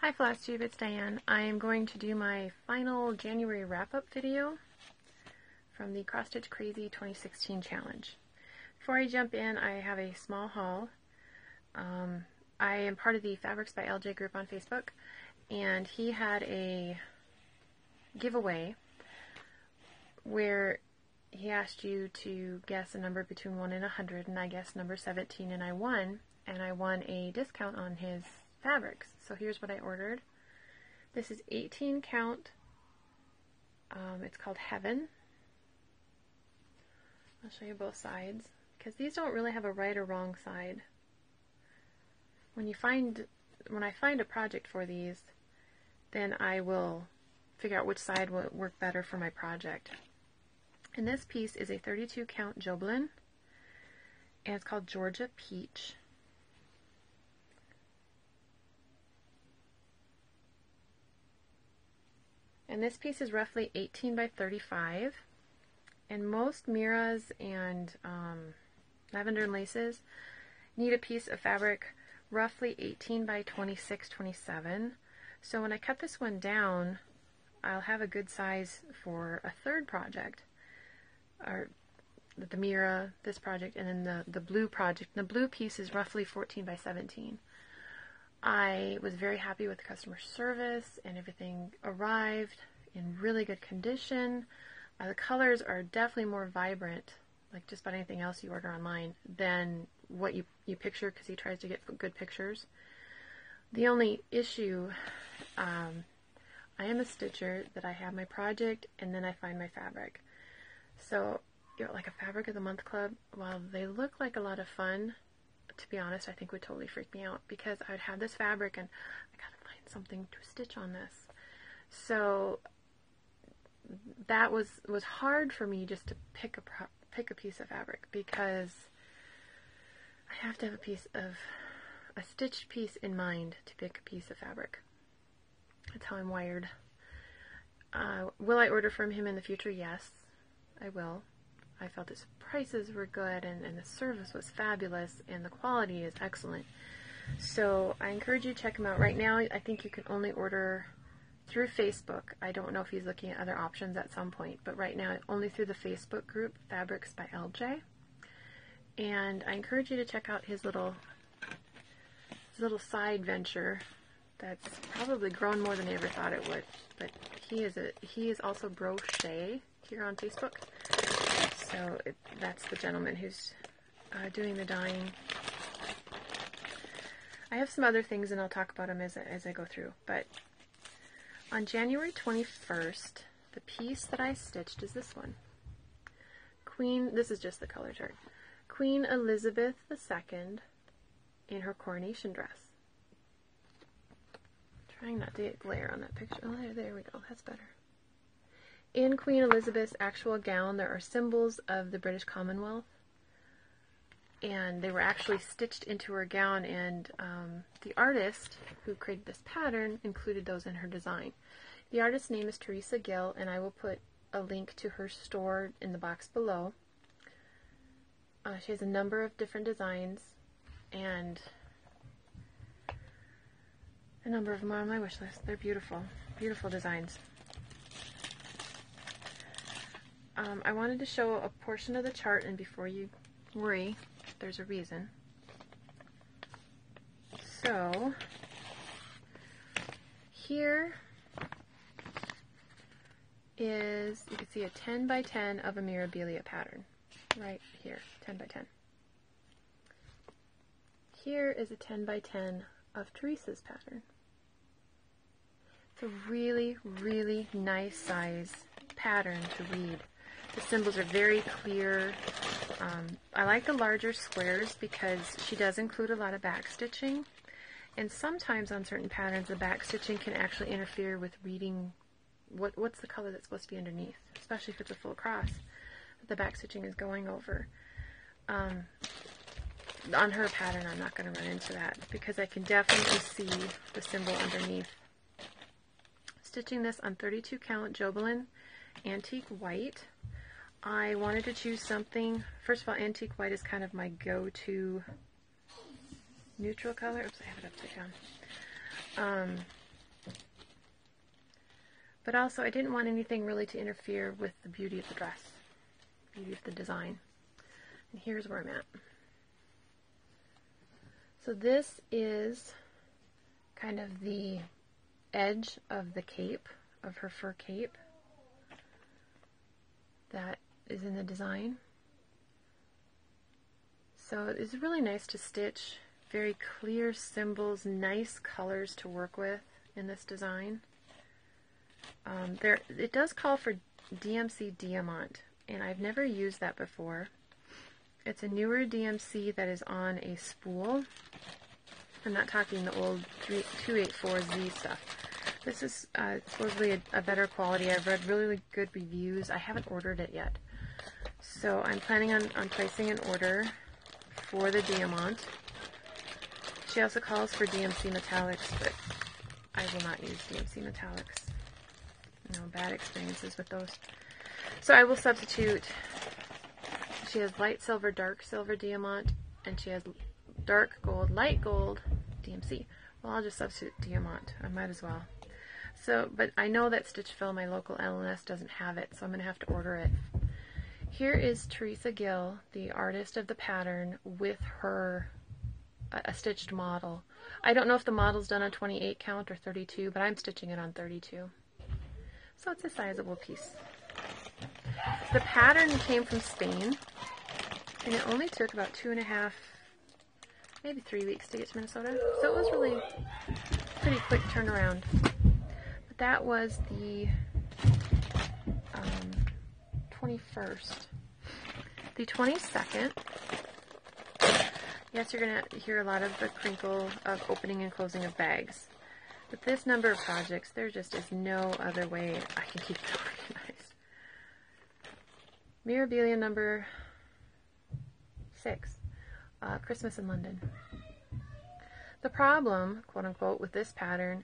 Hi FlashTube, it's Diane. I am going to do my final January wrap-up video from the CrossStitchCrazy2016 challenge. Before I jump in, I have a small haul. I am part of the Fabrics by LJ group on Facebook, and he had a giveaway where he asked you to guess a number between 1 and 100, and I guessed number 17, and I won a discount on his fabrics. So here's what I ordered. This is 18 count. It's called Heaven. I'll show you both sides because these don't really have a right or wrong side. When I find a project for these, then I will figure out which side will work better for my project. And this piece is a 32 count Joblin, and it's called Georgia Peach. And this piece is roughly 18 by 35, and most Miras and lavender and laces need a piece of fabric roughly 18 by 26, 27. So when I cut this one down, I'll have a good size for a third project, or the Mira, this project, and then the blue project. The blue piece is roughly 14 by 17. I was very happy with the customer service, and everything arrived in really good condition. The colors are definitely more vibrant, like just about anything else you order online, than what you picture, because he tries to get good pictures. The only issue, I am a stitcher, that I have my project and then I find my fabric. So, like a Fabric of the Month club, while they look like a lot of fun, to be honest, I think would totally freak me out, because I would have this fabric and I gotta find something to stitch on this. So that was hard for me, just to pick a piece of fabric, because I have to have a stitched piece in mind to pick a piece of fabric. That's how I'm wired. Will I order from him in the future? Yes, I will. I felt his prices were good, and the service was fabulous, and the quality is excellent. So I encourage you to check him out. Right now, I think you can only order through Facebook. I don't know if he's looking at other options at some point, but right now only through the Facebook group, Fabrics by LJ. And I encourage you to check out his little side venture that's probably grown more than I ever thought it would. But he is also Brochet here on Facebook. So that's the gentleman who's doing the dyeing. I have some other things, and I'll talk about them as I go through. But on January 21st, the piece that I stitched is this one. This is just the color chart. Queen Elizabeth II in her coronation dress. Trying not to get glare on that picture. Oh, there we go. That's better. In Queen Elizabeth's actual gown, there are symbols of the British Commonwealth, and they were actually stitched into her gown, and the artist who created this pattern included those in her design. The artist's name is Teresa Gill, and I will put a link to her store in the box below. She has a number of different designs, and a number of them are on my wish list. They're beautiful, beautiful designs. I wanted to show a portion of the chart, and before you worry, there's a reason. So, here is, you can see a 10 by 10 of a Mirabilia pattern. Right here, 10 by 10. Here is a 10 by 10 of Teresa's pattern. It's a really, really nice size pattern to read. The symbols are very clear. I like the larger squares because she does include a lot of back stitching, and sometimes on certain patterns the back stitching can actually interfere with reading what's the color that's supposed to be underneath, especially if it's a full cross that the back stitching is going over. On her pattern I'm not going to run into that because I can definitely see the symbol underneath. Stitching this on 32 count Joblin Antique White. I wanted to choose something. First of all, Antique White is kind of my go-to neutral color. Oops, I have it upside down. But also I didn't want anything really to interfere with the beauty of the dress, beauty of the design. And here's where I'm at. So this is kind of the edge of the cape, of her fur cape, that is in the design. So it's really nice to stitch very clear symbols, nice colors to work with in this design. It does call for DMC Diamant, and I've never used that before. It's a newer DMC that is on a spool. I'm not talking the old 284Z stuff. This is supposedly a better quality. I've read really good reviews. I haven't ordered it yet. So I'm planning on placing an order for the Diamant. She also calls for DMC Metallics, but I will not use DMC Metallics. No, bad experiences with those. So I will substitute. She has light silver, dark silver Diamant, and she has dark gold, light gold DMC. Well, I'll just substitute Diamant. I might as well. So, but I know that Stitch Fill, my local LNS, doesn't have it, so I'm going to have to order it. Here is Teresa Gill, the artist of the pattern, with her a stitched model. I don't know if the model's done on 28 count or 32, but I'm stitching it on 32. So it's a sizable piece. The pattern came from Spain, and it only took about 2.5, maybe 3 weeks to get to Minnesota. So it was really pretty quick turnaround. But that was the 21st. The 22nd, yes, you're going to hear a lot of the crinkle of opening and closing of bags. With this number of projects, there just is no other way I can keep it organized. Mirabilia number 6, Christmas in London. The problem, quote unquote, with this pattern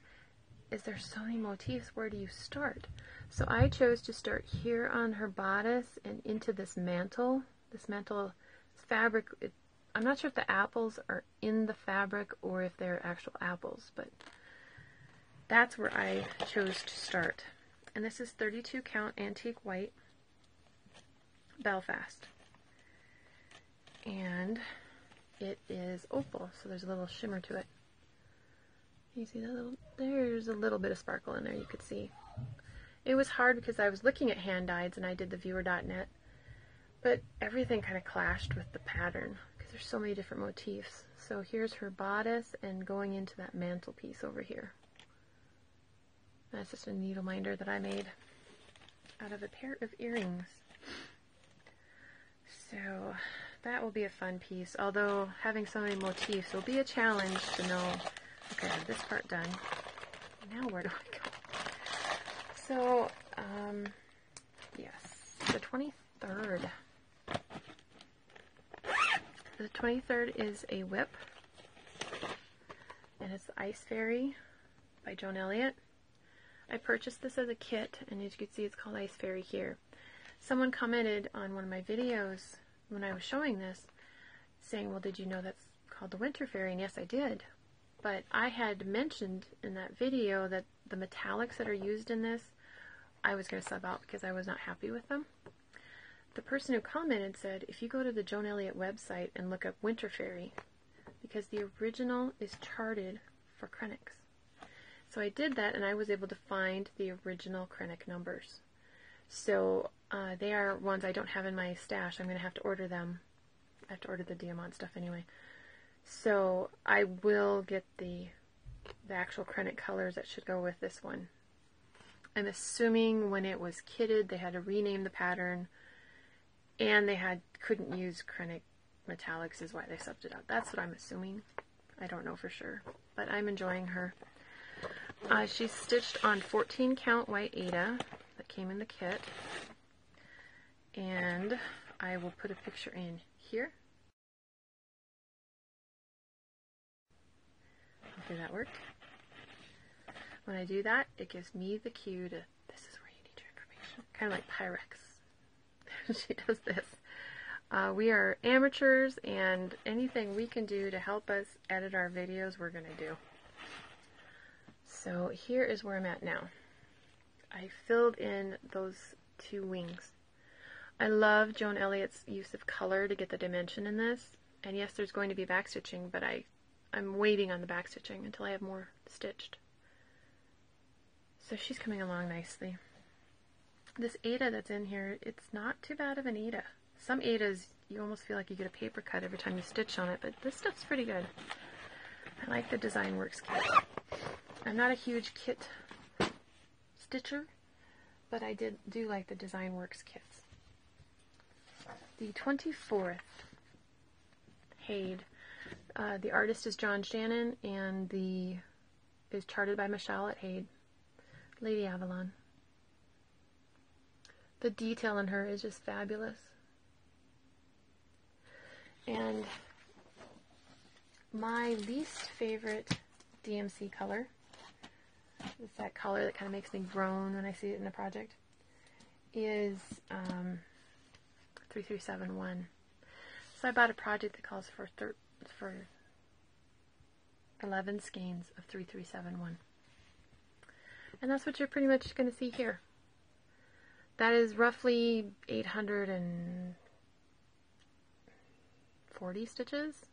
is there's so many motifs. Where do you start? So I chose to start here on her bodice and into this mantle. This mantle fabric, I'm not sure if the apples are in the fabric or if they're actual apples, but that's where I chose to start. And this is 32 count antique white Belfast. And it is opal, so there's a little shimmer to it. You see that little, there's a little bit of sparkle in there, you could see. It was hard because I was looking at hand dyeds and I did the viewer.net, but everything kind of clashed with the pattern because there's so many different motifs. So here's her bodice and going into that mantle piece over here. That's just a needle minder that I made out of a pair of earrings. So that will be a fun piece, although having so many motifs will be a challenge to know, okay, I have this part done. Now where do I go? So, yes, the 23rd. The 23rd is a whip, and it's the Ice Fairy by Joan Elliott. I purchased this as a kit, and as you can see, it's called Ice Fairy here. Someone commented on one of my videos when I was showing this, saying, well, did you know that's called the Winter Fairy? And yes, I did. But I had mentioned in that video that the metallics that are used in this, I was going to sub out because I was not happy with them. The person who commented said, if you go to the Joan Elliott website and look up Winter Fairy, because the original is charted for Krennics. So I did that, and I was able to find the original Krennic numbers. So they are ones I don't have in my stash. I'm going to have to order them. I have to order the Diamant stuff anyway. So I will get the actual Krennic colors that should go with this one. I'm assuming when it was kitted, they had to rename the pattern, and they couldn't use Krennic metallics is why they subbed it out. That's what I'm assuming. I don't know for sure, but I'm enjoying her. She's stitched on 14 count white Aida that came in the kit, and I will put a picture in here. Hopefully that worked. When I do that, it gives me the cue to, this is where you need your information. Kind of like Pyrex. She does this. We are amateurs, and anything we can do to help us edit our videos, we're going to do. So here is where I'm at now. I filled in those two wings. I love Joan Elliott's use of color to get the dimension in this. And yes, there's going to be backstitching, but I'm waiting on the backstitching until I have more stitched. So she's coming along nicely. This Aida that's in here, it's not too bad of an Aida. Some Aidas, you almost feel like you get a paper cut every time you stitch on it, but this stuff's pretty good. I like the Design Works kit. I'm not a huge kit stitcher, but I do like the Design Works kits. The 24th Haid. The artist is John Shannon, and is charted by Michelle at Haid. Lady Avalon. The detail in her is just fabulous. And my least favorite DMC color is that color that kind of makes me groan when I see it in a project, is 3371. So I bought a project that calls for 11 skeins of 3371. And that's what you're pretty much going to see here. That is roughly 840 stitches,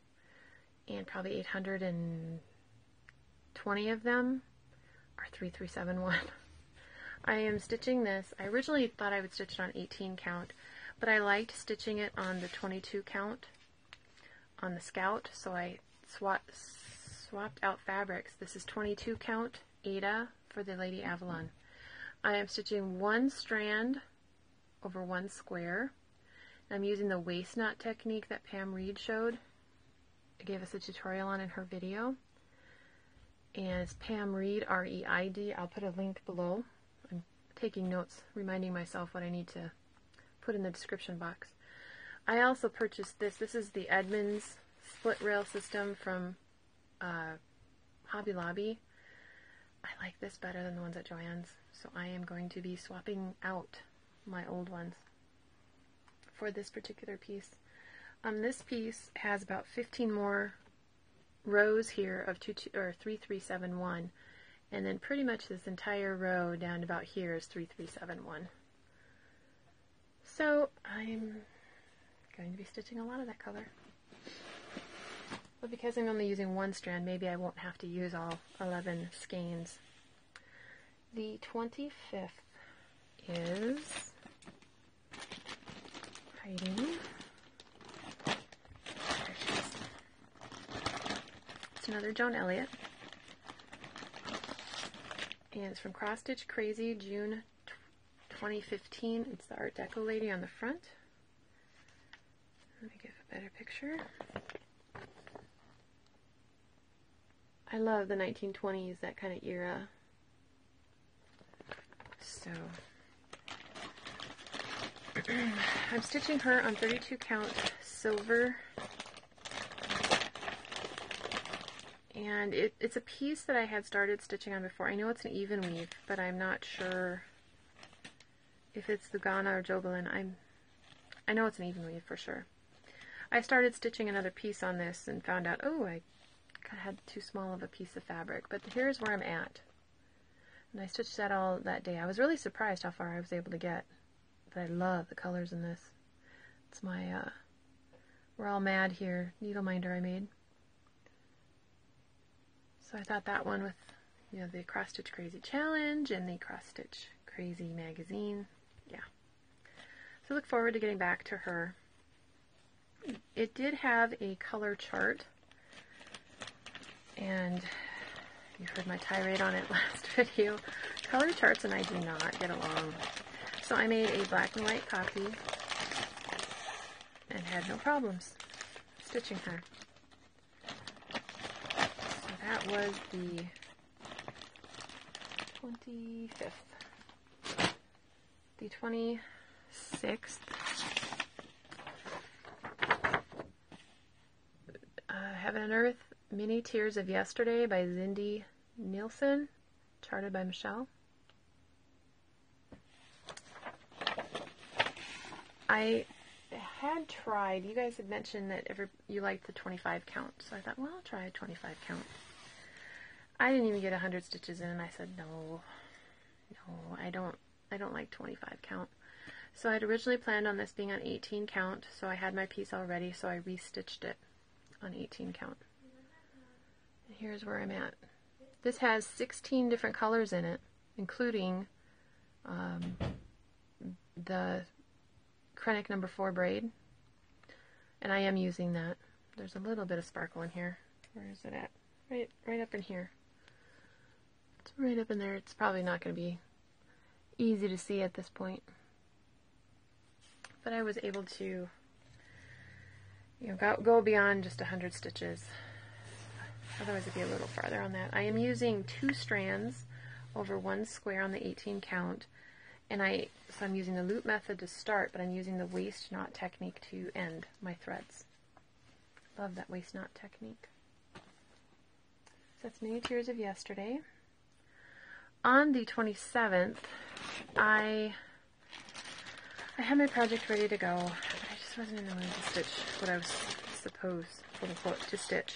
and probably 820 of them are 3371. I am stitching this. I originally thought I would stitch it on 18 count, but I liked stitching it on the 22 count on the Scout, so I swapped out fabrics. This is 22 count Aida for the Lady Avalon. I am stitching one strand over one square. I'm using the waist knot technique that Pam Reed showed. Gave us a tutorial on in her video. And it's Pam Reed, R-E-I-D. I'll put a link below. I'm taking notes, reminding myself what I need to put in the description box. I also purchased this. This is the Edmonds split rail system from Hobby Lobby. I like this better than the ones at Joann's, so I am going to be swapping out my old ones for this particular piece. This piece has about 15 more rows here of 3371, and then pretty much this entire row down to about here is 3371. So I'm going to be stitching a lot of that color. But because I'm only using one strand, maybe I won't have to use all 11 skeins. The 25th is hiding. There she is. It's another Joan Elliott. And it's from CrossStitchCrazy, June 2015. It's the Art Deco lady on the front. Let me give a better picture. I love the 1920s, that kind of era. So, I'm stitching her on 32 count silver. And it's a piece that I had started stitching on before. I know it's an even weave, but I'm not sure if it's the Ghana or Jobelin. I know it's an even weave for sure. I started stitching another piece on this and found out, oh, I had too small of a piece of fabric, but here's where I'm at. And I stitched that all that day. I was really surprised how far I was able to get, but I love the colors in this. It's my We're All Mad Here needle minder I made. So I thought that one with, you know, the Cross Stitch Crazy Challenge and the Cross Stitch Crazy magazine, yeah. So look forward to getting back to her. It did have a color chart, and you heard my tirade on it last video. Color charts and I do not get along. So I made a black and white copy and had no problems stitching her. So that was the 25th. The 26th. Heaven and Earth, Mini Tears of Yesterday by Zindi Nielsen, charted by Michelle. I had tried, you guys had mentioned that you liked the 25 count, so I thought, well, I'll try a 25 count. I didn't even get 100 stitches in, and I said, no, No, I don't like 25 count. So I'd originally planned on this being on 18 count, so I had my piece all ready, so I restitched it on 18 count. And here's where I'm at. This has 16 different colors in it, including the Krennic number 4 braid, and I am using that. There's a little bit of sparkle in here. Where is it at? Right up in here. It's right up in there. It's probably not going to be easy to see at this point, but I was able to, go beyond just 100 stitches. Otherwise it'd be a little farther on that. I am using 2 strands over 1 square on the 18 count, and so I'm using the loop method to start, but I'm using the waist knot technique to end my threads. Love that waist knot technique. So that's Many Tears of Yesterday. On the 27th, I had my project ready to go, but I just wasn't in the mood to stitch what I was supposed, quote unquote, to stitch.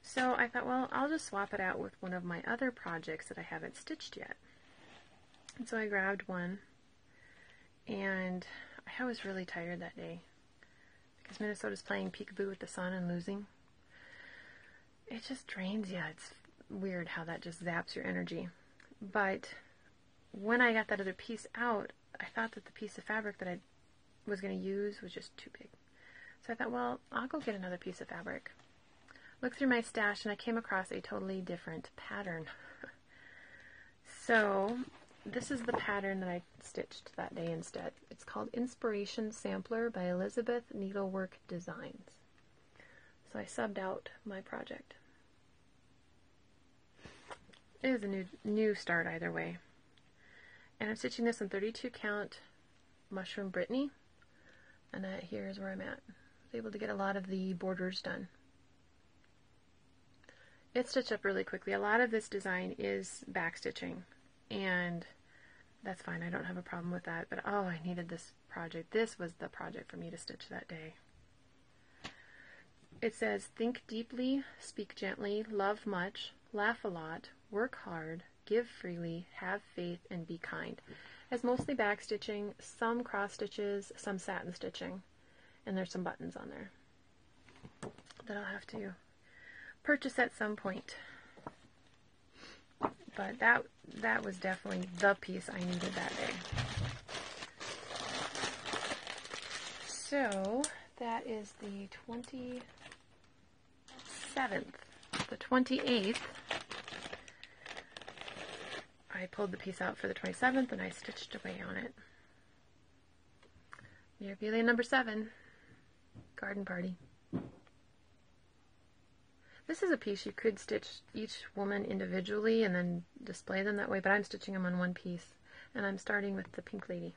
So I thought, well, I'll just swap it out with one of my other projects that I haven't stitched yet. And so I grabbed one, and I was really tired that day because Minnesota's playing peekaboo with the sun and losing. It just drains you. It's weird how that just zaps your energy. But when I got that other piece out, I thought that the piece of fabric that I was going to use was just too big. So I thought, well, I'll go get another piece of fabric. Looked through my stash and I came across a totally different pattern. So this is the pattern that I stitched that day instead. It's called Inspiration Sampler by Elizabeth Needlework Designs. So I subbed out my project. It is a new start either way. And I'm stitching this on 32 count Mushroom Brittany. And here's where I'm at. I was able to get a lot of the borders done. It stitched up really quickly. A lot of this design is back stitching, and that's fine. I don't have a problem with that. But oh, I needed this project. This was the project for me to stitch that day. It says, think deeply, speak gently, love much, laugh a lot, work hard, give freely, have faith, and be kind. It's mostly back stitching, some cross stitches, some satin stitching, and there's some buttons on there that I'll have to purchase at some point. But that was definitely the piece I needed that day. So that is the 27th. The 28th, I pulled the piece out for the 27th and I stitched away on it. Memorabilia number 7, Garden Party. This is a piece you could stitch each woman individually and then display them that way, but I'm stitching them on one piece, and I'm starting with the Pink Lady.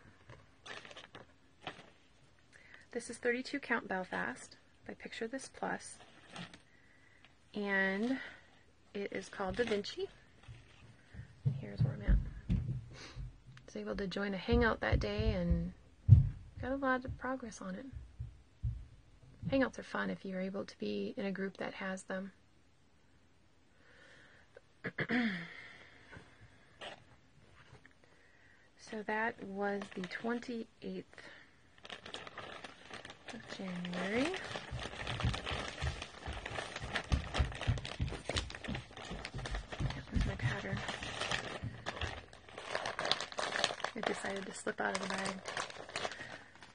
This is 32 count Belfast by Picture This Plus, and it is called Da Vinci. And here's where I'm at. I was able to join a hangout that day and got a lot of progress on it. Hangouts are fun if you're able to be in a group that has them. So that was the 28th of January. That was my pattern. I decided to slip out of the bag.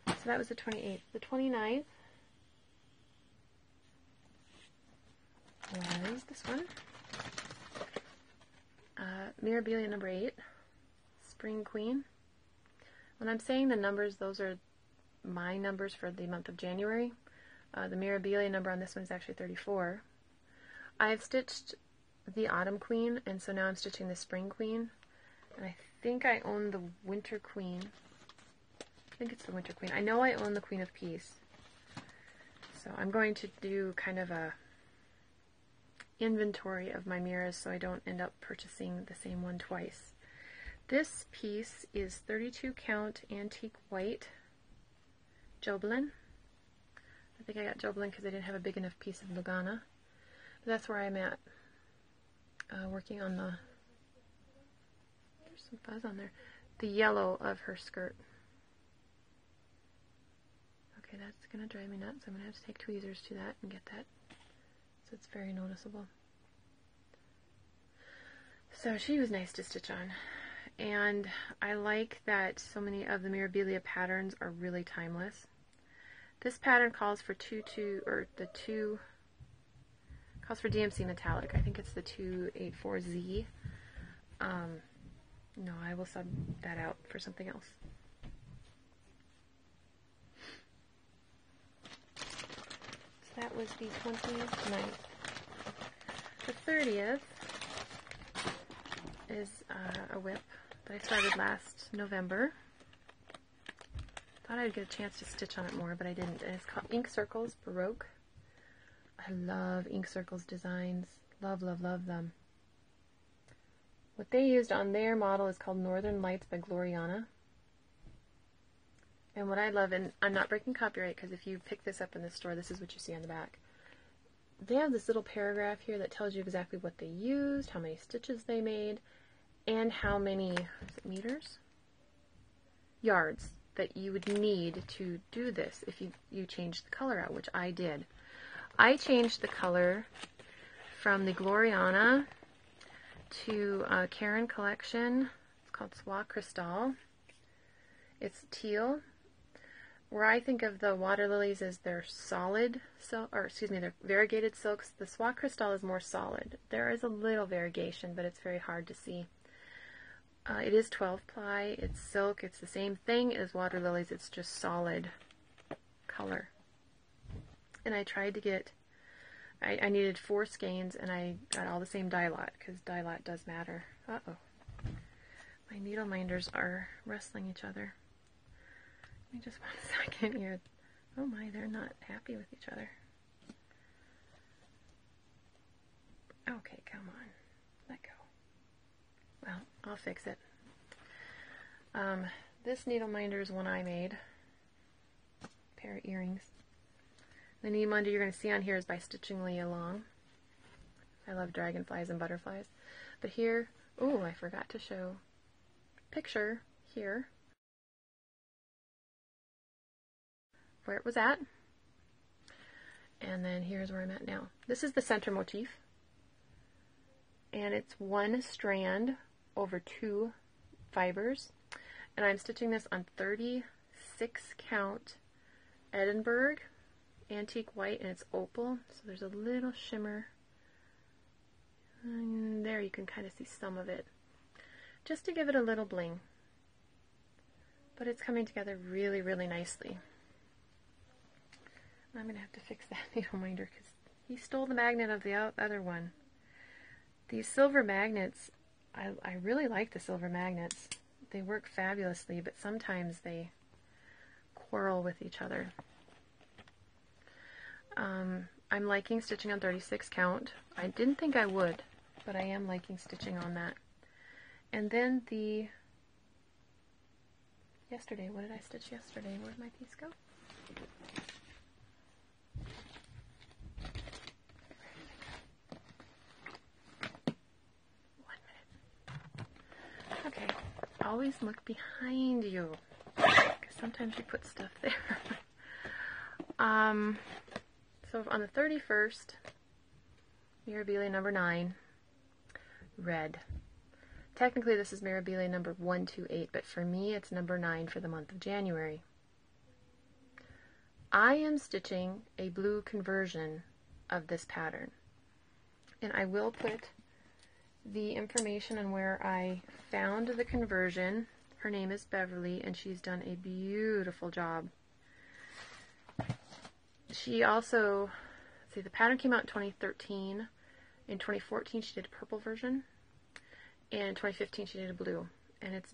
So that was the 28th. The 29th was this one. Memorabilia number 8, Spring Queen. When I'm saying the numbers, those are my numbers for the month of January. The Memorabilia number on this one is actually 34. I've stitched the Autumn Queen, and so now I'm stitching the Spring Queen. And I think I own the Winter Queen. I think it's the Winter Queen. I know I own the Queen of Peace. So I'm going to do kind of a inventory of my mirrors so I don't end up purchasing the same one twice. This piece is 32 count Antique White Jobelin. I think I got Jobelin because I didn't have a big enough piece of Lugana. But that's where I'm at, working on the... There's some fuzz on there. The yellow of her skirt. Okay, that's going to drive me nuts. I'm going to have to take tweezers to that and get that so it's very noticeable. So she was nice to stitch on. And I like that so many of the Mirabilia patterns are really timeless. This pattern calls for calls for DMC metallic. I think it's the 284Z. No, I will sub that out for something else. So that was the 29th. The 30th is a whip that I started last November. Thought I'd get a chance to stitch on it more, but I didn't. And it's called Ink Circles Baroque. I love Ink Circles designs. Love, love, love them. What they used on their model is called Northern Lights by Gloriana. And what I love, and I'm not breaking copyright because if you pick this up in the store, this is what you see on the back. They have this little paragraph here that tells you exactly what they used, how many stitches they made, and how many meters? Yards that you would need to do this if you changed the color out, which I did. I changed the color from the Gloriana to Karen collection. It's called Soie Cristal. It's teal. Where I think of the water lilies as their solid silk, or excuse me, their variegated silks, the Soie Cristal is more solid. There is a little variegation, but it's very hard to see. It is 12 ply, it's silk, it's the same thing as water lilies, it's just solid color. And I tried to get, I needed 4 skeins, and I got all the same dye lot, because dye lot does matter. Uh-oh. My needle minders are wrestling each other. Give me just 1 second here. Oh my, they're not happy with each other. Okay, come on. Let go. Well, I'll fix it. This needle minder is one I made. Pair of earrings. The needle minder you're going to see on here is by Stitching Lee Along. I love dragonflies and butterflies. But here, oh, I forgot to show a picture here where it was at. And then here's where I'm at now. This is the center motif. And it's 1 strand over 2 fibers. And I'm stitching this on 36 count Edinburgh antique white, and it's opal, so there's a little shimmer. And there you can kind of see some of it, just to give it a little bling. But it's coming together really, really nicely. I'm going to have to fix that needle minder because he stole the magnet of the other one. These silver magnets, I really like the silver magnets. They work fabulously, but sometimes they quarrel with each other. I'm liking stitching on 36 count. I didn't think I would, but I am liking stitching on that. And then yesterday, what did I stitch yesterday? Where'd my piece go? Okay, always look behind you, because sometimes you put stuff there. So on the 31st, Mirabilia number 9, red. Technically this is Mirabilia number 128, but for me it's number 9 for the month of January. I am stitching a blue conversion of this pattern, and I will put the information on where I found the conversion. Her name is Beverly, and she's done a beautiful job. She also, let's see, the pattern came out in 2013. In 2014 she did a purple version, and in 2015 she did a blue, and it's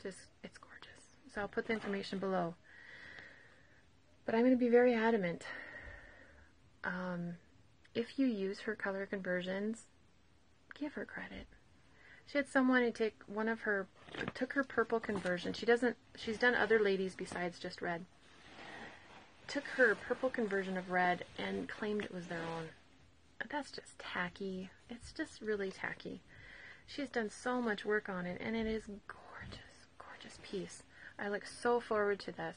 gorgeous. So I'll put the information below. But I'm going to be very adamant. If you use her color conversions, give her credit. She had someone who took her purple conversion. She's done other ladies besides just red. Took her purple conversion of red and claimed it was their own. That's just tacky. It's just really tacky. She's done so much work on it, and it is gorgeous, gorgeous piece. I look so forward to this.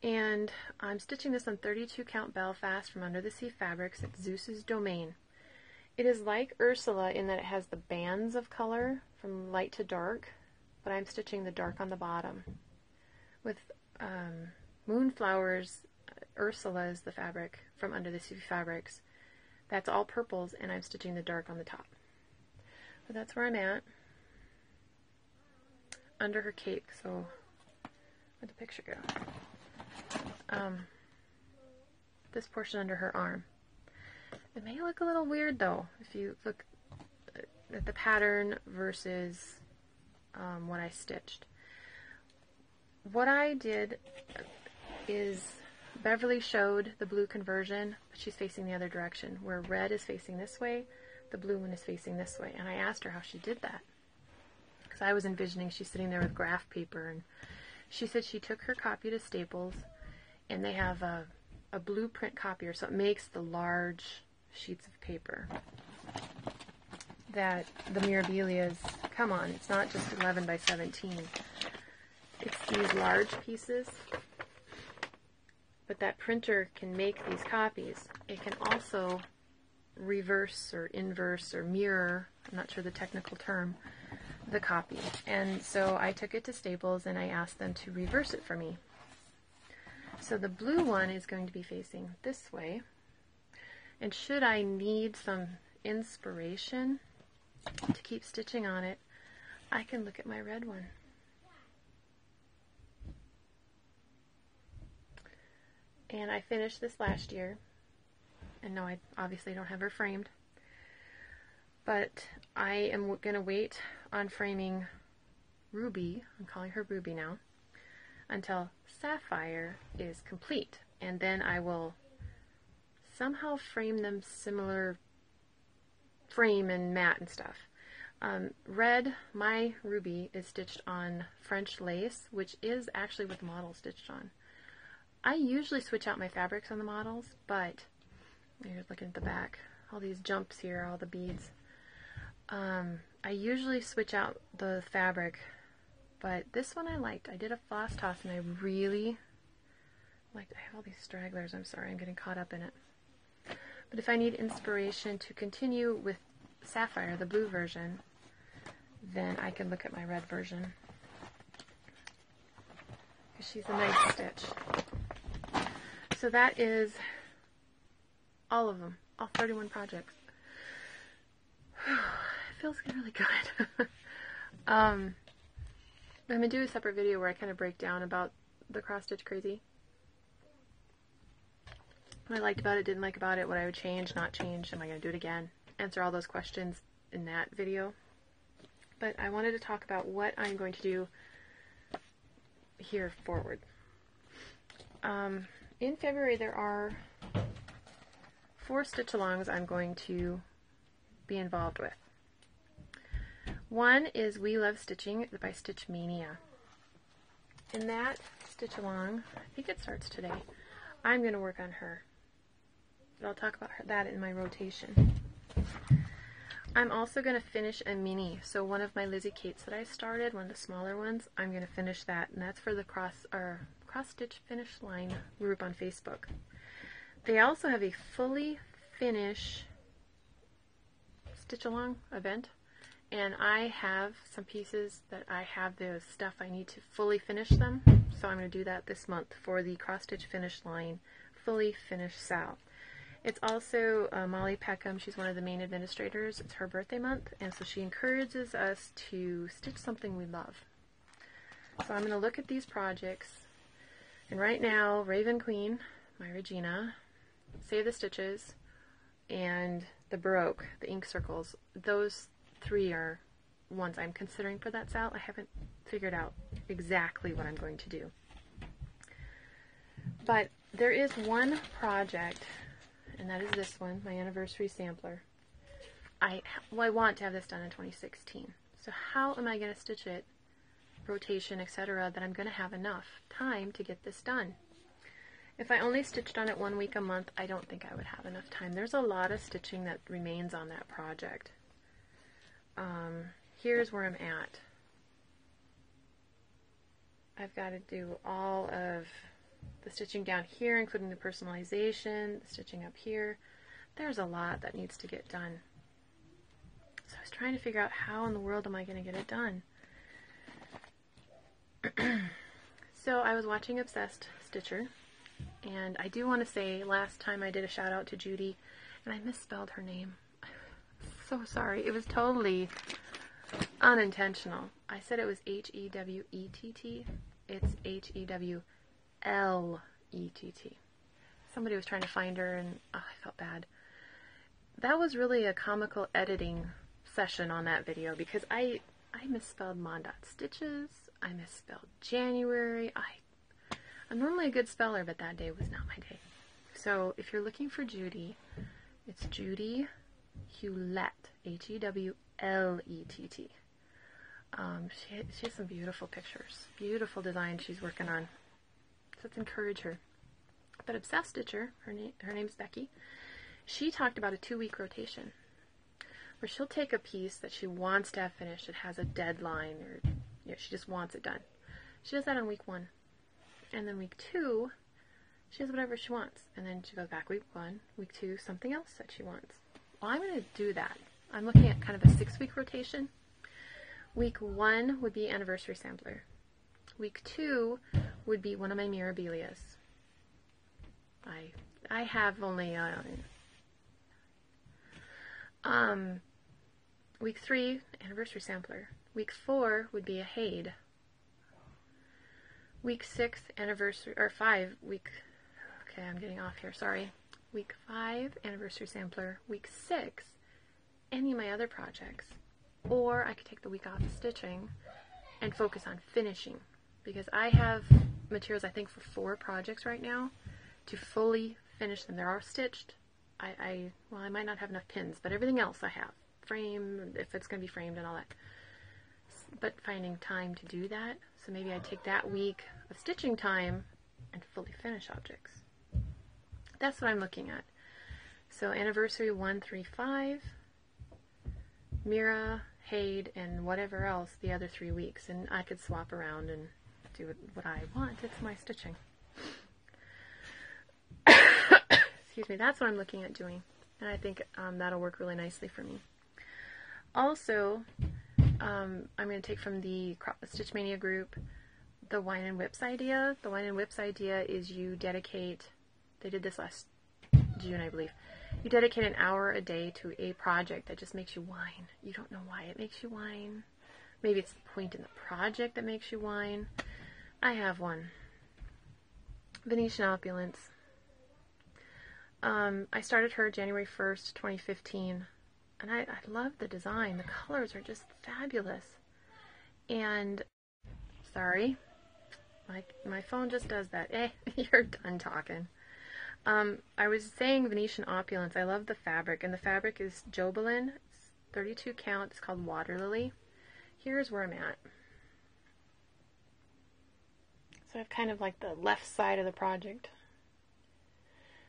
And I'm stitching this on 32 count Belfast from Under the Sea Fabrics at Zeus's Domain. It is like Ursula in that it has the bands of color from light to dark, but I'm stitching the dark on the bottom. With Moonflowers, Ursula is the fabric from Under the Sea Fabrics. That's all purples, and I'm stitching the dark on the top. So that's where I'm at. Under her cape, so where'd the picture go? This portion under her arm. It may look a little weird though if you look at the pattern versus what I stitched. What I did is Beverly showed the blue conversion, but she's facing the other direction. Where red is facing this way, the blue one is facing this way. And I asked her how she did that, because I was envisioning she's sitting there with graph paper, and she said she took her copy to Staples, and they have a blueprint copier, so it makes the large sheets of paper that the Mirabilias come on. It's not just 11 by 17. It's these large pieces, but that printer can make these copies. It can also reverse or inverse or mirror, I'm not sure the technical term, the copy. And so I took it to Staples and I asked them to reverse it for me. So the blue one is going to be facing this way, and should I need some inspiration to keep stitching on it, I can look at my red one. And I finished this last year, and no, I obviously don't have her framed, but I am going to wait on framing Ruby, I'm calling her Ruby now, until Sapphire is complete, and then I will somehow frame them similar frame and mat and stuff. Red, my Ruby, is stitched on French lace, which is actually what the model is stitched on. I usually switch out my fabrics on the models, but you're looking at the back, all these jumps here, all the beads. I usually switch out the fabric, but this one I liked. I did a floss toss and I really liked it. I have all these stragglers, I'm sorry, I'm getting caught up in it. But if I need inspiration to continue with Sapphire, the blue version, then I can look at my red version, because she's a nice stitch. So that is all of them, all 31 projects. It feels really good. I'm going to do a separate video where I kind of break down about the Cross Stitch Crazy. What I liked about it, didn't like about it, what I would change, not change, am I going to do it again? Answer all those questions in that video. But I wanted to talk about what I'm going to do here forward. In February there are 4 stitch-alongs I'm going to be involved with. One is We Love Stitching by Stitch Mania. In that stitch-along, I think it starts today, I'm going to work on her. But I'll talk about that in my rotation. I'm also going to finish a mini. So one of my Lizzie Kates that I started, one of the smaller ones, I'm going to finish that. And that's for the Cross Stitch Finish Line group on Facebook. They also have a fully finish stitch-along event. And I have some pieces that I have the stuff I need to fully finish them. So I'm going to do that this month for the Cross Stitch Finish Line Fully Finished Sal. It's also Molly Peckham. She's one of the main administrators. It's her birthday month, and so she encourages us to stitch something we love. So I'm going to look at these projects, and right now, Raven Queen, my Regina, Save the Stitches, and the Baroque, the ink circles, those 3 are ones I'm considering for that sal. I haven't figured out exactly what I'm going to do. But there is one project, and that is this one, my anniversary sampler. I want to have this done in 2016. So how am I going to stitch it, rotation, etc., that I'm going to have enough time to get this done? If I only stitched on it 1 week a month, I don't think I would have enough time. There's a lot of stitching that remains on that project. here's where I'm at. I've got to do all of the stitching down here, including the personalization, the stitching up here. There's a lot that needs to get done. So I was trying to figure out how in the world am I going to get it done. So I was watching Obsessed Stitcher, and I do want to say last time I did a shout out to Judy, and I misspelled her name. So sorry. It was totally unintentional. I said it was H-E-W-E-T-T. It's H-E-W-L-E-T-T. Somebody was trying to find her, and I felt bad. That was really a comical editing session on that video, because I misspelled mondot stitches. I misspelled January. I'm normally a good speller, but that day was not my day. So if you're looking for Judy, it's Judy Hewlett, H-E-W-L-E-T-T. She has some beautiful pictures, beautiful designs she's working on. So let's encourage her. But Obsessed Stitcher, her name's Becky, she talked about a 2-week rotation, where she'll take a piece that she wants to have finished. It has a deadline, or she just wants it done. She does that on week 1. And then week 2, she does whatever she wants. And then she goes back week 1, week 2, something else that she wants. Well, I'm going to do that. I'm looking at kind of a 6-week rotation. Week 1 would be Anniversary Sampler. Week 2 would be one of my Mirabilias. I have only week 3, Anniversary Sampler. Week 4 would be a Haid. Week 6, Anniversary, or 5, week, okay, I'm getting off here, sorry. Week 5, Anniversary Sampler. Week 6, any of my other projects. Or I could take the week off of stitching and focus on finishing, because I have materials, I think, for 4 projects right now to fully finish them. They're all stitched. Well, I might not have enough pins, but everything else I have. Frame, if it's going to be framed and all that. But finding time to do that, so maybe I'd take that week of stitching time and fully finish objects. That's what I'm looking at. So Anniversary 1, 3, 5, Mira, Haid, and whatever else the other 3 weeks, and I could swap around and do what I want. It's my stitching. Excuse me, that's what I'm looking at doing, and I think that'll work really nicely for me. Also, I'm going to take from the Stitch Mania group the Wine and Whips idea. The Wine and Whips idea is you dedicate, they did this last June, I believe. You dedicate an hour a day to a project that just makes you whine. You don't know why it makes you whine. Maybe it's the point in the project that makes you whine. I have one. Venetian Opulence. I started her January 1st, 2015. And I love the design. The colors are just fabulous. And, sorry, my phone just does that. You're done talking. I was saying Venetian Opulence. I love the fabric, and the fabric is Jobelin. It's 32 count. It's called Water Lily. Here's where I'm at. So I have kind of like the left side of the project.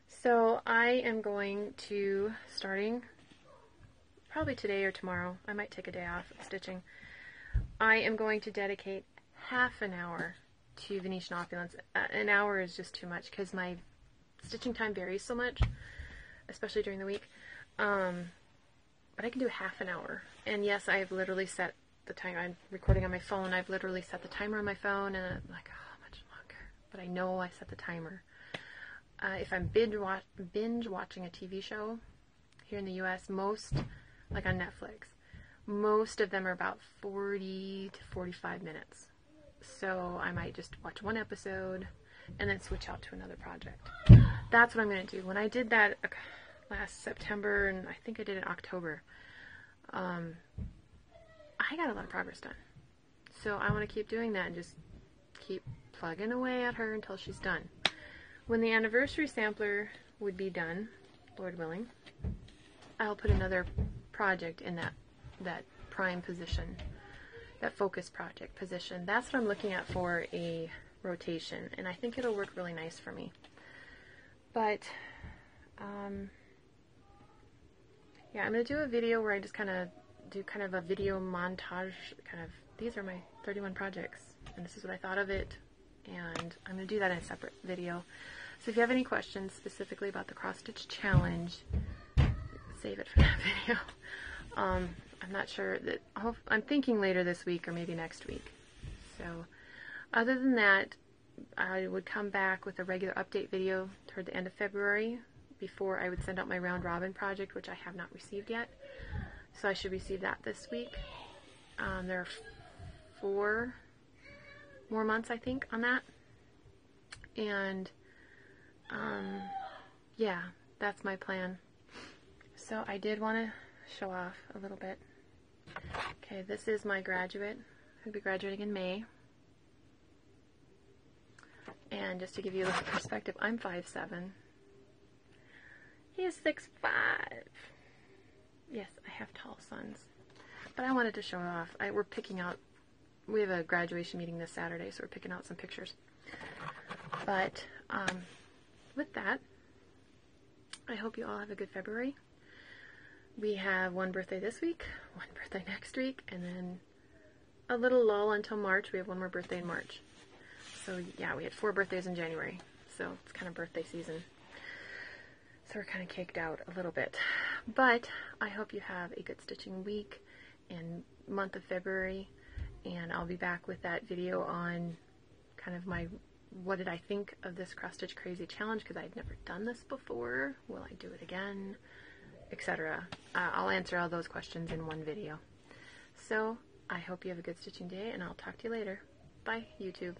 So I am going to, starting probably today or tomorrow, I might take a day off of stitching, I am going to dedicate half an hour to Venetian Opulence. An hour is just too much because my stitching time varies so much, especially during the week. But I can do half an hour. And yes, I've literally set the time. I'm recording on my phone. I've literally set the timer on my phone, and I'm like, oh, how much longer? But I know I set the timer. If I'm binge watching a TV show here in the U.S., most, like on Netflix, most of them are about 40 to 45 minutes. So I might just watch one episode and then switch out to another project. That's what I'm going to do. When I did that last September, and I think I did it in October, I got a lot of progress done. So I want to keep doing that and just keep plugging away at her until she's done. When the Anniversary Sampler would be done, Lord willing, I'll put another project in that prime position, that focus project position. That's what I'm looking at for a rotation, and I think it'll work really nice for me. But yeah, I'm going to do a video where I just kind of do kind of a video montage, these are my 31 projects, and this is what I thought of it, and I'm going to do that in a separate video. So if you have any questions specifically about the cross stitch challenge, save it for that video. I'm not sure that, I'm thinking later this week or maybe next week. So other than that, I would come back with a regular update video toward the end of February before I would send out my round robin project, which I have not received yet. So I should receive that this week. There are 4 more months, I think, on that. And yeah, that's my plan. So I did want to show off a little bit. Okay, this is my graduate. I'll be graduating in May. And just to give you a little perspective, I'm 5'7". He is 6'5". Yes, I have tall sons. But I wanted to show it off. We're picking out, we have a graduation meeting this Saturday, so we're picking out some pictures. But with that, I hope you all have a good February. We have one birthday this week, one birthday next week, and then a little lull until March. We have one more birthday in March. So yeah, we had 4 birthdays in January, so it's kind of birthday season. So we're kind of caked out a little bit. But I hope you have a good stitching week and month of February, and I'll be back with that video on kind of what did I think of this Cross Stitch Crazy challenge, because I'd never done this before. Will I do it again? Etc. I'll answer all those questions in one video. So I hope you have a good stitching day, and I'll talk to you later. Bye, YouTube.